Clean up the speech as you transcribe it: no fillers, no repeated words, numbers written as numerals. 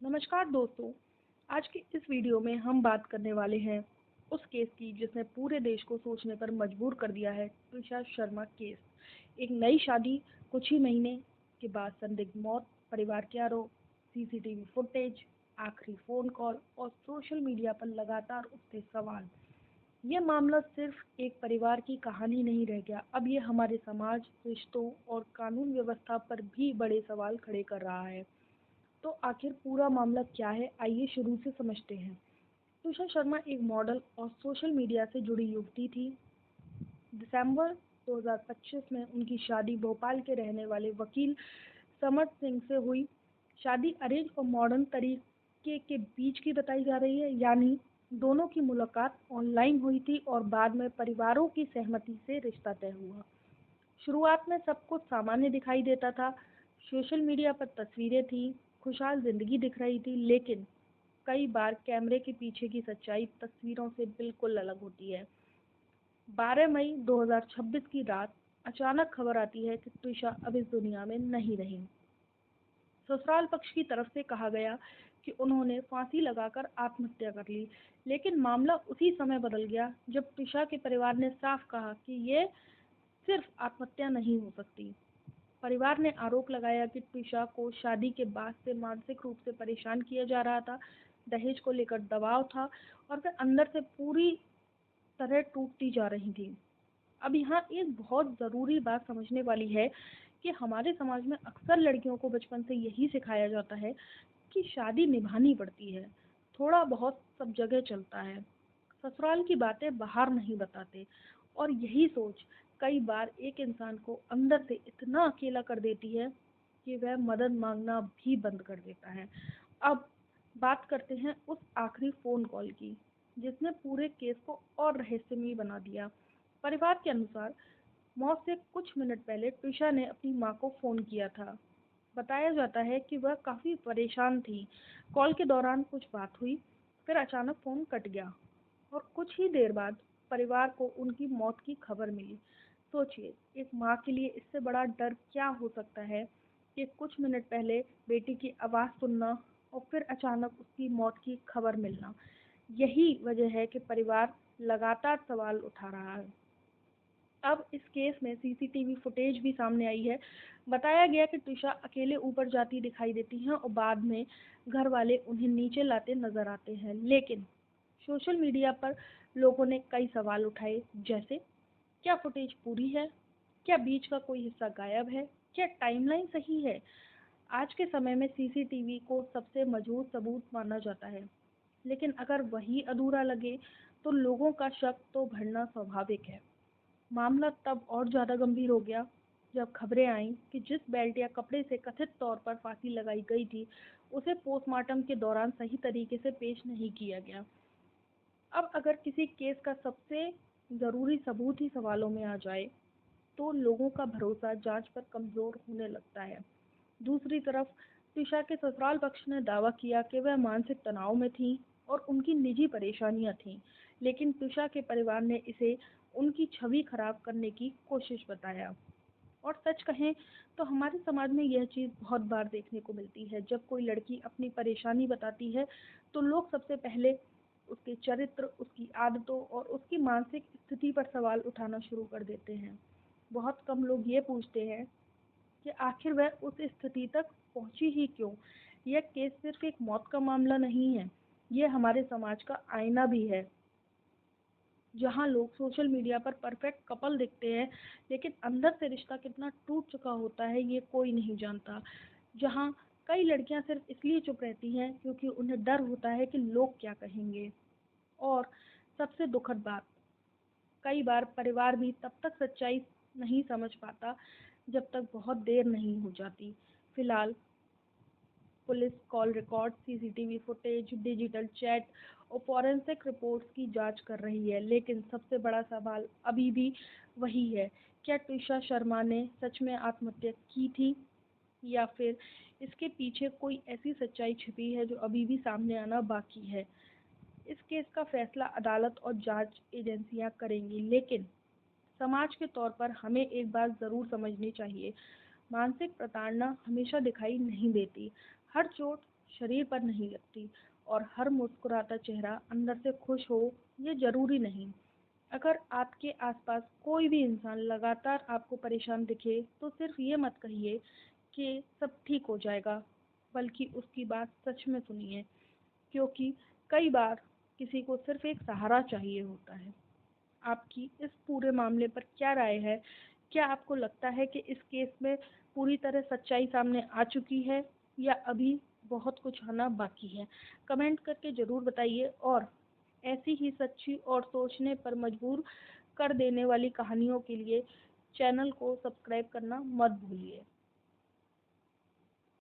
नमस्कार दोस्तों। आज की इस वीडियो में हम बात करने वाले हैं उस केस की जिसने पूरे देश को सोचने पर मजबूर कर दिया है। त्रिशा शर्मा केस। एक नई शादी, कुछ ही महीने के बाद संदिग्ध मौत, परिवार के आरोप, सीसीटीवी फुटेज, आखिरी फोन कॉल और सोशल मीडिया पर लगातार उठते सवाल। ये मामला सिर्फ एक परिवार की कहानी नहीं रह गया, अब ये हमारे समाज, रिश्तों और कानून व्यवस्था पर भी बड़े सवाल खड़े कर रहा है। तो आखिर पूरा मामला क्या है, आइए शुरू से समझते हैं। तुषार शर्मा एक मॉडल और सोशल मीडिया से जुड़ी युवती थी। दिसंबर 2025 में उनकी शादी भोपाल के रहने वाले वकील समर सिंह से हुई। शादी अरेंज और मॉडर्न तरीके के बीच की बताई जा रही है, यानी दोनों की मुलाकात ऑनलाइन हुई थी और बाद में परिवारों की सहमति से रिश्ता तय हुआ। शुरुआत में सब कुछ सामान्य दिखाई देता था। सोशल मीडिया पर तस्वीरें थीं, खुशहाल जिंदगी दिख रही थी, लेकिन कई बार कैमरे के पीछे की सच्चाई तस्वीरों से बिल्कुल अलग होती है। 12 मई 2026 की रात अचानक खबर आती है कि त्रिशा अब इस दुनिया में नहीं रही। ससुराल पक्ष की तरफ से कहा गया कि उन्होंने फांसी लगाकर आत्महत्या कर ली, लेकिन मामला उसी समय बदल गया जब त्रिशा के परिवार ने साफ कहा कि ये सिर्फ आत्महत्या नहीं हो सकती। परिवार ने आरोप लगाया कि त्रिशा को शादी के बाद से मानसिक रूप से परेशान किया जा रहा था, दहेज को लेकर दबाव था और वह अंदर से पूरी तरह टूटती जा रही थी। अब यहाँ एक बहुत ज़रूरी बात समझने वाली है कि हमारे समाज में अक्सर लड़कियों को बचपन से यही सिखाया जाता है कि शादी निभानी पड़ती है। थोड़ा बहुत सब जगह चलता है, ससुराल की बातें बाहर नहीं बताते, और यही सोच कई बार एक इंसान को अंदर से इतना अकेला कर देती है कि वह मदद मांगना भी बंद कर देता है। अब बात करते हैं उस आखिरी फोन कॉल की जिसने पूरे केस को और रहस्यमयी बना दिया। परिवार के अनुसार मौत से कुछ मिनट पहले त्रिशा ने अपनी मां को फोन किया था। बताया जाता है कि वह काफी परेशान थी। कॉल के दौरान कुछ बात हुई, फिर अचानक फोन कट गया और कुछ ही देर बाद परिवार को उनकी मौत की खबर मिली। सोचिए, एक माँ के लिए इससे बड़ा डर क्या हो सकता है कि कुछ मिनट पहले बेटी की आवाज़ सुनना और फिर अचानक उसकी मौत की खबर मिलना। यही वजह है कि परिवार लगातार सवाल उठा रहा है। अब इस केस में सीसीटीवी फुटेज भी सामने आई है। बताया गया कि त्रिशा अकेले ऊपर जाती दिखाई देती हैं और बाद में घर वाले उन्हें नीचे लाते नजर आते हैं। लेकिन सोशल मीडिया पर लोगों ने कई सवाल उठाए, जैसे क्या फुटेज पूरी है, क्या बीच का कोई हिस्सा गायब है, क्या टाइमलाइन सही है। आज के समय में सीसीटीवी को सबसे मजबूत सबूत माना जाता है, लेकिन अगर वही अधूरा लगे तो लोगों का शक तो बढ़ना स्वाभाविक है। मामला तब और ज्यादा गंभीर हो गया जब खबरें आईं कि जिस बेल्ट या कपड़े से कथित तौर पर फांसी लगाई गई थी, उसे पोस्टमार्टम के दौरान सही तरीके से पेश नहीं किया गया। अब अगर किसी केस का सबसे जरूरी सबूत ही सवालों में आ जाए, तो लोगों का भरोसा जांच पर कमजोर होने लगता है। दूसरी तरफ त्रिशा के ससुराल पक्ष ने दावा किया कि वह मानसिक तनाव में थीं और उनकी निजी परेशानियां थीं, लेकिन त्रिशा के परिवार ने इसे उनकी छवि खराब करने की कोशिश बताया। और सच कहें तो हमारे समाज में यह चीज़ बहुत बार देखने को मिलती है। जब कोई लड़की अपनी परेशानी बताती है, तो लोग सबसे पहले उसके चरित्र, उसकी आदतों और उसकी मानसिक स्थिति पर सवाल उठाना शुरू कर देते हैं। बहुत कम लोग ये पूछते हैं कि आखिर वह उस स्थिति तक पहुंची ही क्यों। यह केस सिर्फ एक मौत का मामला नहीं है, यह हमारे समाज का आईना भी है, जहां लोग सोशल मीडिया पर परफेक्ट कपल दिखते हैं, लेकिन अंदर से रिश्ता कितना टूट चुका होता है ये कोई नहीं जानता। जहां कई लड़कियां सिर्फ इसलिए चुप रहती हैं क्योंकि उन्हें डर होता है कि लोग क्या कहेंगे। और सबसे दुखद बात, कई बार परिवार भी तब तक सच्चाई नहीं समझ पाता जब तक बहुत देर नहीं हो जाती। फिलहाल police call record, CCTV footage, digital chat और फॉरेंसिक रिपोर्ट्स की जांच कर रही है, लेकिन सबसे बड़ा सवाल अभी भी वही है, क्या त्रिशा शर्मा ने सच में आत्महत्या की थी या फिर इसके पीछे कोई ऐसी सच्चाई छिपी है जो अभी भी सामने आना बाकी है। इस केस का फैसला अदालत और जांच एजेंसियां करेंगी, लेकिन समाज के तौर पर हमें एक बात जरूर समझनी चाहिए, मानसिक प्रताड़ना हमेशा दिखाई नहीं देती। हर चोट शरीर पर नहीं लगती और हर मुस्कुराता चेहरा अंदर से खुश हो ये जरूरी नहीं। अगर आपके आसपास कोई भी इंसान लगातार आपको परेशान दिखे तो सिर्फ ये मत कहिए कि सब ठीक हो जाएगा, बल्कि उसकी बात सच में सुनिए, क्योंकि कई बार किसी को सिर्फ एक सहारा चाहिए होता है। आपकी इस पूरे मामले पर क्या राय है? क्या आपको लगता है कि इस केस में पूरी तरह सच्चाई सामने आ चुकी है या अभी बहुत कुछ आना बाकी है? कमेंट करके ज़रूर बताइए और ऐसी ही सच्ची और सोचने पर मजबूर कर देने वाली कहानियों के लिए चैनल को सब्सक्राइब करना मत भूलिए।